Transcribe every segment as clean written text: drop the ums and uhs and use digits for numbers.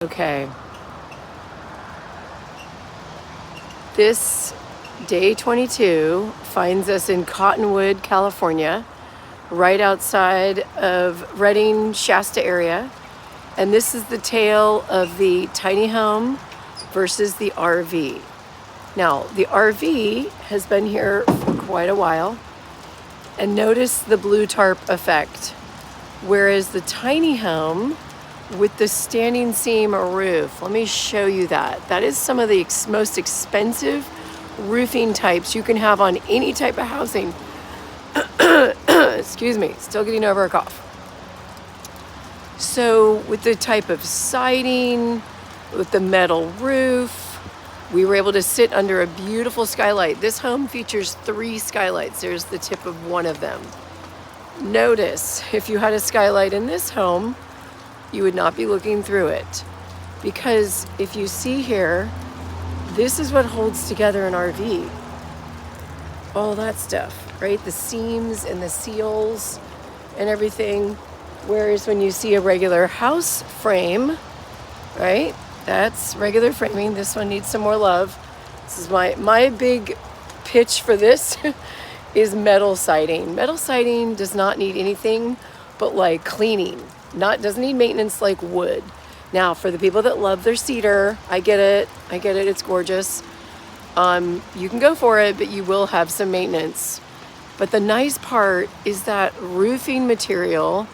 Okay. This day 22 finds us in Cottonwood, California, right outside of Redding, Shasta area. And this is the tale of the tiny home versus the RV. Now, the RV has been here for quite a while. And notice the blue tarp effect. Whereas the tiny home with the standing seam roof, let me show you that. That is some of the most expensive roofing types you can have on any type of housing. Excuse me, still getting over a cough. So with the type of siding, with the metal roof, we were able to sit under a beautiful skylight. This home features 3 skylights. There's the tip of one of them. Notice, if you had a skylight in this home, you would not be looking through it. Because if you see here, this is what holds together an RV. All that stuff, right? The seams and the seals and everything. Whereas when you see a regular house frame, right? That's regular framing. This one needs some more love. This is my big pitch for this is metal siding. Metal siding does not need anything but like cleaning. Doesn't need maintenance like wood. Now, for the people that love their cedar, I get it. It's gorgeous. You can go for it, but you will have some maintenance. But the nice part is that roofing material.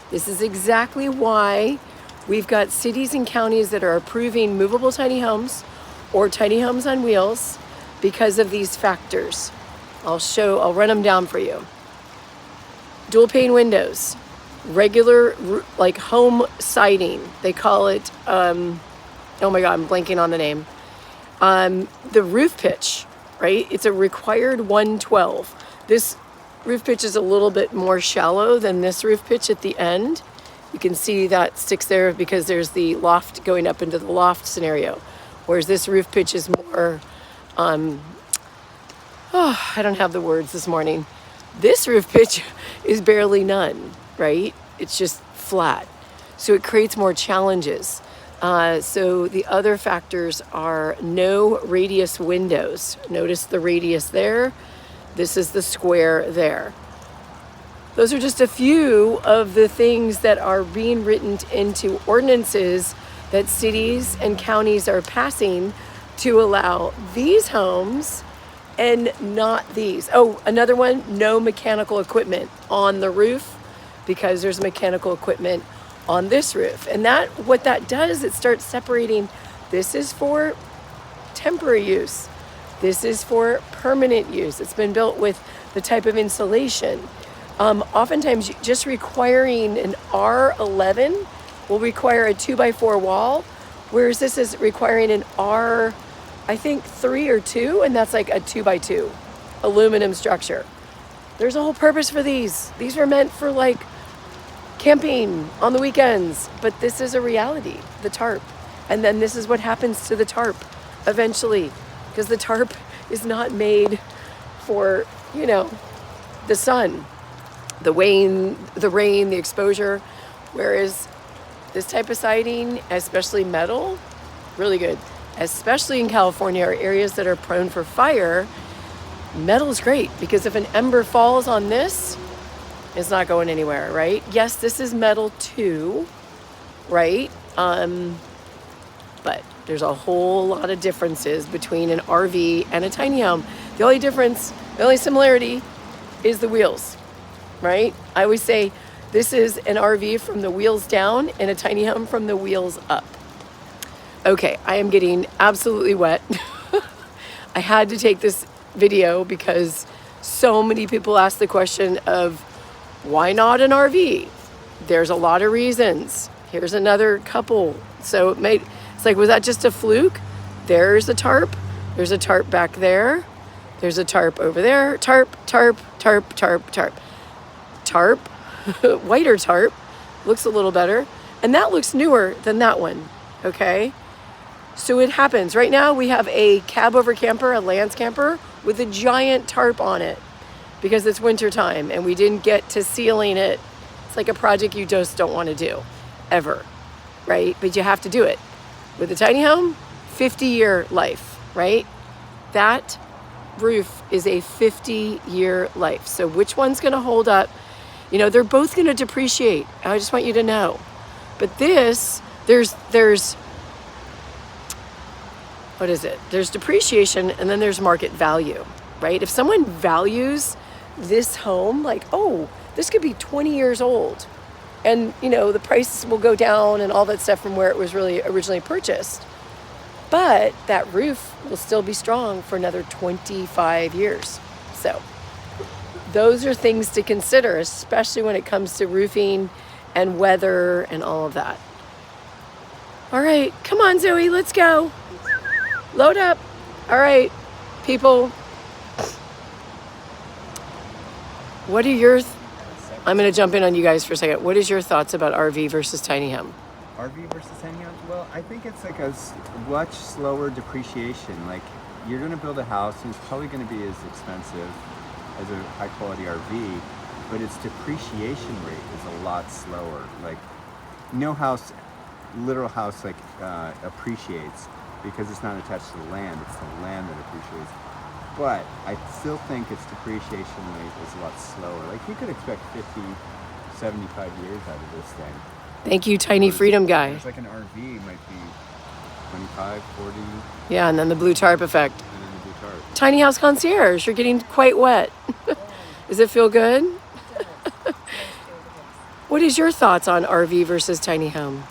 This is exactly why we've got cities and counties that are approving movable tiny homes or tiny homes on wheels because of these factors. I'll run them down for you. Dual pane windows. Regular like home siding, they call it. Oh my God, I'm blanking on the name. The roof pitch, right? It's a required 112. This roof pitch is a little bit more shallow than this roof pitch at the end. You can see that sticks there because there's the loft going up into the loft scenario, whereas this roof pitch is more. I don't have the words this morning. This roof pitch is barely none. Right? It's just flat. So it creates more challenges. So the other factors are no radius windows. Notice the radius there. This is the square there. Those are just a few of the things that are being written into ordinances that cities and counties are passing to allow these homes and not these. Oh, another one, no mechanical equipment on the roof, because there's mechanical equipment on this roof. And what that does, it starts separating. This is for temporary use. This is for permanent use. It's been built with the type of insulation. Oftentimes, just requiring an R11 will require a 2x4 wall, whereas this is requiring an R, I think 3 or 2, and that's like a 2x2 aluminum structure. There's a whole purpose for these. These were meant for like camping on the weekends, but this is a reality, the tarp. And then this is what happens to the tarp eventually, because the tarp is not made for, the sun, the rain, the exposure, whereas this type of siding, especially metal, really good, especially in California or areas that are prone for fire. Metal is great because if an ember falls on this, it's not going anywhere, right? Yes, this is metal too, right? But there's a whole lot of differences between an RV and a tiny home. The only similarity is the wheels, right? I always say this is an RV from the wheels down and a tiny home from the wheels up. Okay, I am getting absolutely wet. I had to take this video because so many people ask the question of why not an RV? There's a lot of reasons. Here's another couple. So it's like, was that just a fluke? There's a tarp. There's a tarp back there. There's a tarp over there. Tarp. Whiter tarp. Looks a little better. And that looks newer than that one. Okay? So it happens. Right now we have a cab over camper, a Lance camper, with a giant tarp on it because it's winter time and we didn't get to sealing it. It's like a project you just don't want to do, ever. right? But you have to do it. With a tiny home, 50-year life, right? That roof is a 50-year life. So which one's going to hold up? You know, they're both going to depreciate. I just want you to know. But this, there's what is it? There's depreciation and then there's market value, right? If someone values this home, like, oh, this could be 20 years old and, you know, the price will go down and all that stuff from where it was really originally purchased. But that roof will still be strong for another 25 years. So those are things to consider, especially when it comes to roofing and weather and all of that. All right, come on, Zoe, let's go. Load up. All right, people. What are your... I'm going to jump in on you guys for a second. What is your thoughts about RV versus tiny home? RV versus tiny house? Well, I think it's like a much slower depreciation. Like, you're going to build a house and it's probably going to be as expensive as a high quality RV, but its depreciation rate is a lot slower. Like, no house, literal house, like appreciates because it's not attached to the land. It's the land that appreciates. But I still think its depreciation rate is a lot slower. Like, you could expect 50, 75 years out of this thing. Thank you, Tiny Freedom Guy. It's like an RV might be 25, 40. Yeah, and then the blue tarp effect. And then the blue tarp. Tiny House Concierge, you're getting quite wet. Does it feel good? What is your thoughts on RV versus tiny home?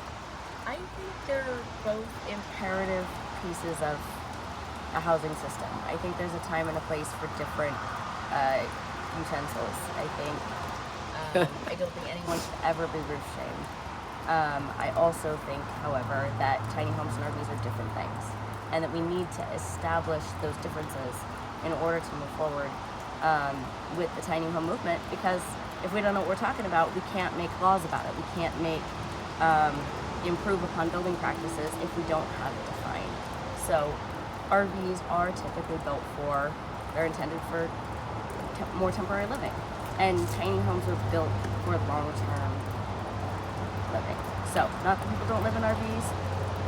I think they're both imperative pieces of a housing system. I think there's a time and a place for different utensils. I don't think anyone should ever be roof shamed. I also think, however, that tiny homes and RVs are different things, and that we need to establish those differences in order to move forward with the tiny home movement, because if we don't know what we're talking about, we can't make laws about it. We can't make improve upon building practices if we don't have it defined. So RVs are typically built for, they're intended for more temporary living, and tiny homes are built for long-term living. So not that people don't live in RVs,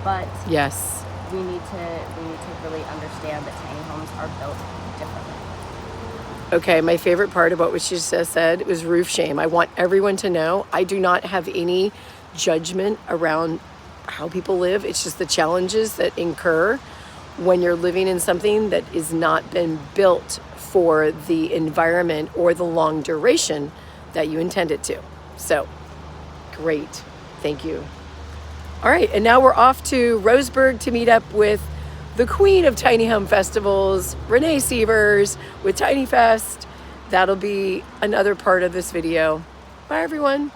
but yes, we need to really understand that tiny homes are built differently. Okay, my favorite part about what she just said was roof shame. I want everyone to know I do not have any judgment around how people live. It's just the challenges that incur when you're living in something that is not been built for the environment or the long duration that you intend it to. So, great. Thank you. All right, and now we're off to Roseburg to meet up with the queen of tiny home festivals, Renee Sievers, with Tiny Fest. That'll be another part of this video. Bye, everyone.